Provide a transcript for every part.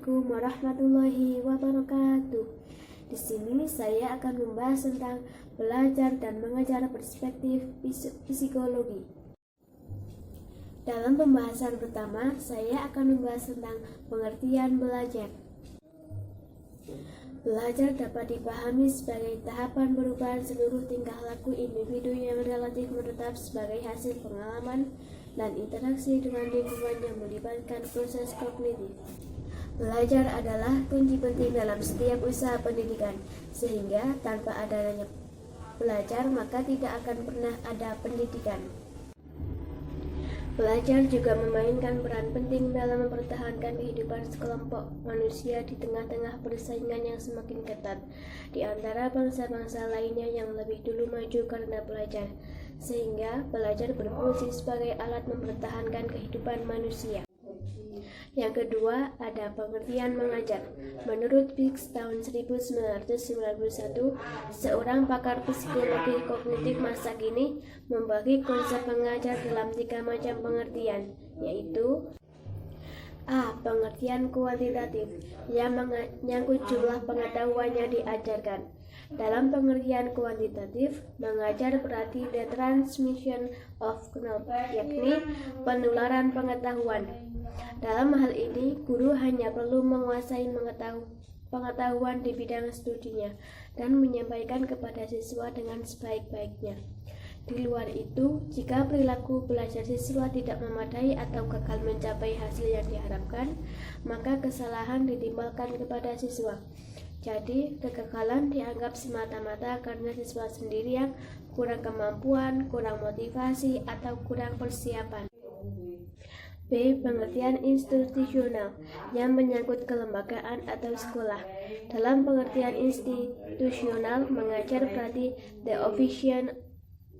Assalamualaikum warahmatullahi wabarakatuh. Di sini saya akan membahas tentang belajar dan mengajar perspektif psikologi. Dalam pembahasan pertama, saya akan membahas tentang pengertian belajar. Belajar dapat dipahami sebagai tahapan perubahan seluruh tingkah laku individu yang relatif menetap sebagai hasil pengalaman dan interaksi dengan lingkungan yang melibatkan proses kognitif. Belajar adalah kunci penting dalam setiap usaha pendidikan, sehingga tanpa adanya belajar maka tidak akan pernah ada pendidikan. Belajar juga memainkan peran penting dalam mempertahankan kehidupan sekelompok manusia di tengah-tengah persaingan yang semakin ketat di antara bangsa-bangsa lainnya yang lebih dulu maju karena belajar, sehingga belajar berfungsi sebagai alat mempertahankan kehidupan manusia. Yang kedua, ada pengertian mengajar. Menurut Biggs tahun 1991, seorang pakar psikologi kognitif masa kini membagi konsep mengajar dalam 3 macam pengertian, yaitu A. Pengertian kuantitatif yang menyangkut jumlah pengetahuan yang diajarkan. Dalam pengertian kuantitatif, mengajar berarti the transmission of knowledge, yakni penularan pengetahuan. Dalam hal ini, guru hanya perlu menguasai pengetahuan di bidang studinya dan menyampaikan kepada siswa dengan sebaik-baiknya. Di luar itu, jika perilaku belajar siswa tidak memadai atau gagal mencapai hasil yang diharapkan, maka kesalahan ditimbulkan kepada siswa. Jadi, kegagalan dianggap semata-mata karena siswa sendiri yang kurang kemampuan, kurang motivasi, atau kurang persiapan. B. Pengertian institusional yang menyangkut kelembagaan atau sekolah. Dalam pengertian institusional, mengajar berarti the official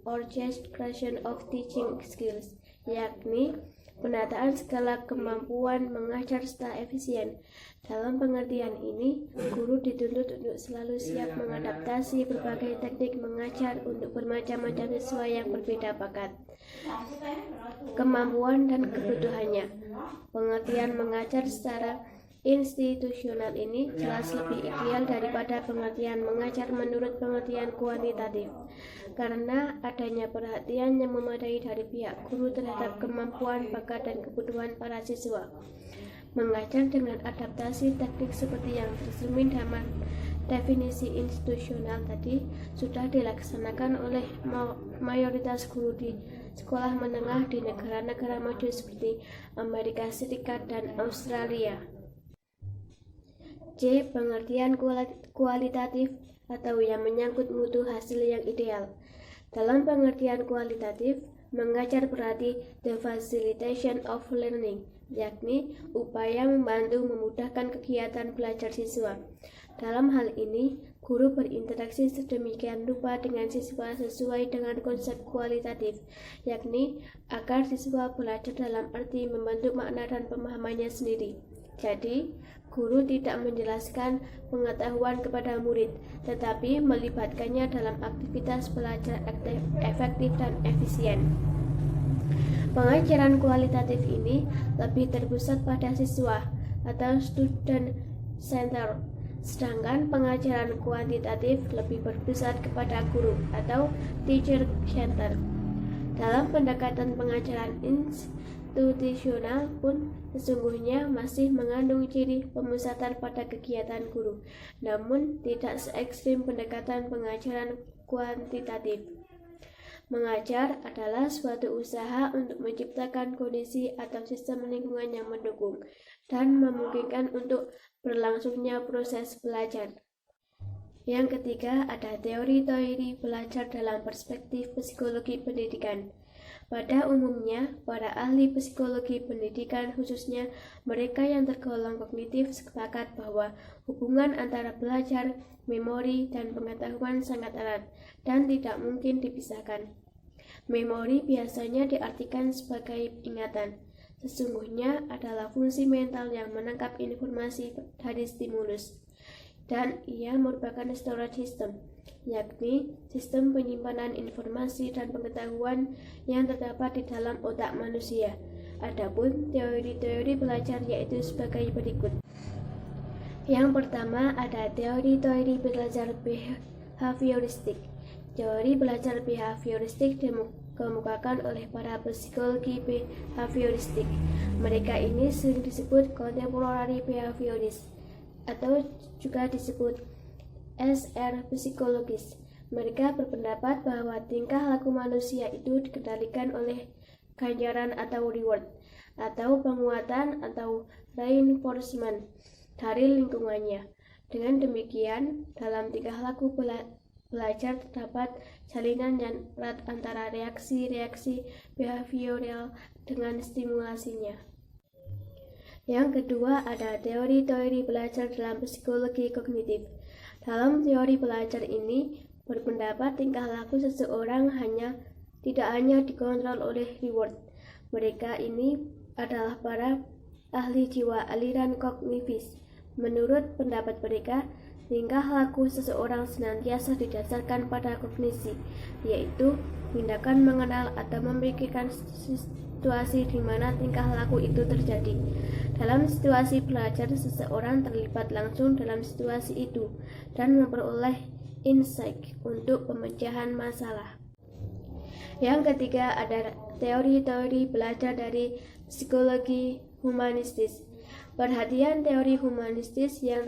orchestration of teaching skills, yakni penataan skala kemampuan mengajar secara efisien. Dalam pengertian ini, guru dituntut untuk selalu siap mengadaptasi berbagai teknik mengajar untuk bermacam-macam siswa yang berbeda bakat, kemampuan, dan kebutuhannya. Pengertian mengajar secara institusional ini jelas lebih ideal daripada pengertian mengajar menurut pengertian kuantitatif, karena adanya perhatian yang memadai dari pihak guru terhadap kemampuan, bakat, dan kebutuhan para siswa. Mengajar dengan adaptasi teknik seperti yang tercermin dalam definisi institusional tadi sudah dilaksanakan oleh mayoritas guru di sekolah menengah di negara-negara maju seperti Amerika Serikat dan Australia. C. Pengertian kualitatif atau yang menyangkut mutu hasil yang ideal. Dalam pengertian kualitatif, mengajar berarti the facilitation of learning, yakni upaya membantu memudahkan kegiatan belajar siswa. Dalam hal ini, guru berinteraksi sedemikian rupa dengan siswa sesuai dengan konsep kualitatif, yakni agar siswa belajar dalam arti membentuk makna dan pemahamannya sendiri. Jadi, guru tidak menjelaskan pengetahuan kepada murid, tetapi melibatkannya dalam aktivitas belajar efektif dan efisien. Pengajaran kualitatif ini lebih terpusat pada siswa atau student center, sedangkan pengajaran kuantitatif lebih berpusat kepada guru atau teacher center. Dalam pendekatan pengajaran institusional pun sesungguhnya masih mengandung ciri pemusatan pada kegiatan guru, namun tidak se-ekstrim pendekatan pengajaran kuantitatif. Mengajar adalah suatu usaha untuk menciptakan kondisi atau sistem lingkungan yang mendukung dan memungkinkan untuk berlangsungnya proses belajar. Yang ketiga, ada teori-teori belajar dalam perspektif psikologi pendidikan. Pada umumnya, para ahli psikologi pendidikan, khususnya mereka yang tergolong kognitif, sepakat bahwa hubungan antara belajar, memori, dan pengetahuan sangat erat dan tidak mungkin dipisahkan. Memori biasanya diartikan sebagai ingatan. Sesungguhnya adalah fungsi mental yang menangkap informasi dari stimulus, dan ia merupakan storage system, yakni sistem penyimpanan informasi dan pengetahuan yang terdapat di dalam otak manusia. Adapun teori-teori belajar yaitu sebagai berikut. Yang pertama ada teori-teori belajar behavioristik. Teori belajar behavioristik dikemukakan oleh para psikologi behavioristik. Mereka ini sering disebut contemporary behaviorist atau juga disebut SR psikologis. Mereka berpendapat bahwa tingkah laku manusia itu dikendalikan oleh ganjaran atau reward, atau penguatan atau reinforcement dari lingkungannya. Dengan demikian, dalam tingkah laku belajar terdapat jalinan yang erat antara reaksi-reaksi behavioral dengan stimulasinya. Yang kedua ada teori-teori belajar dalam psikologi kognitif. Dalam teori belajar ini berpendapat tingkah laku seseorang tidak hanya dikontrol oleh reward. Mereka ini adalah para ahli jiwa aliran kognitif. Menurut pendapat mereka, tingkah laku seseorang senantiasa didasarkan pada kognisi, yaitu tindakan mengenal atau memikirkan situasi di mana tingkah laku itu terjadi. Dalam situasi belajar, seseorang terlibat langsung dalam situasi itu dan memperoleh insight untuk pemecahan masalah. Yang ketiga ada teori-teori belajar dari psikologi humanistis. Perhatian teori humanistis yang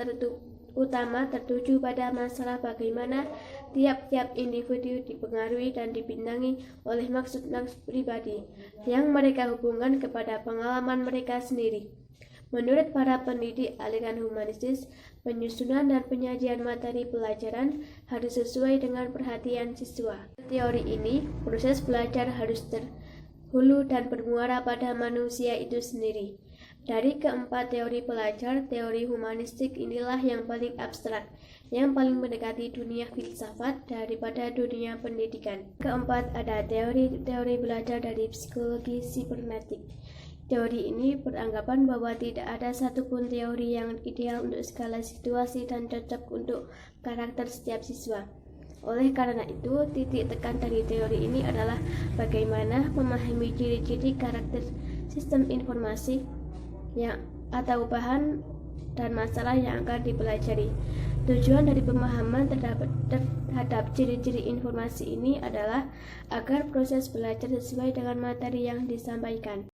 utama tertuju pada masalah bagaimana tiap-tiap individu dipengaruhi dan dibintangi oleh maksud-maksud pribadi yang mereka hubungkan kepada pengalaman mereka sendiri. Menurut para pendidik aliran humanistis, penyusunan dan penyajian materi pelajaran harus sesuai dengan perhatian siswa. Teori ini, proses belajar harus terhulu dan bermuara pada manusia itu sendiri. Dari keempat teori belajar, teori humanistik inilah yang paling abstrak, yang paling mendekati dunia filsafat daripada dunia pendidikan. Keempat ada teori belajar dari psikologi sibernetik. Teori ini beranggapan bahwa tidak ada satupun teori yang ideal untuk segala situasi dan cocok untuk karakter setiap siswa. Oleh karena itu, titik tekan dari teori ini adalah bagaimana memahami ciri-ciri karakter sistem informasi atau bahan dan masalah yang akan dipelajari. Tujuan dari pemahaman terhadap ciri-ciri informasi ini adalah agar proses belajar sesuai dengan materi yang disampaikan.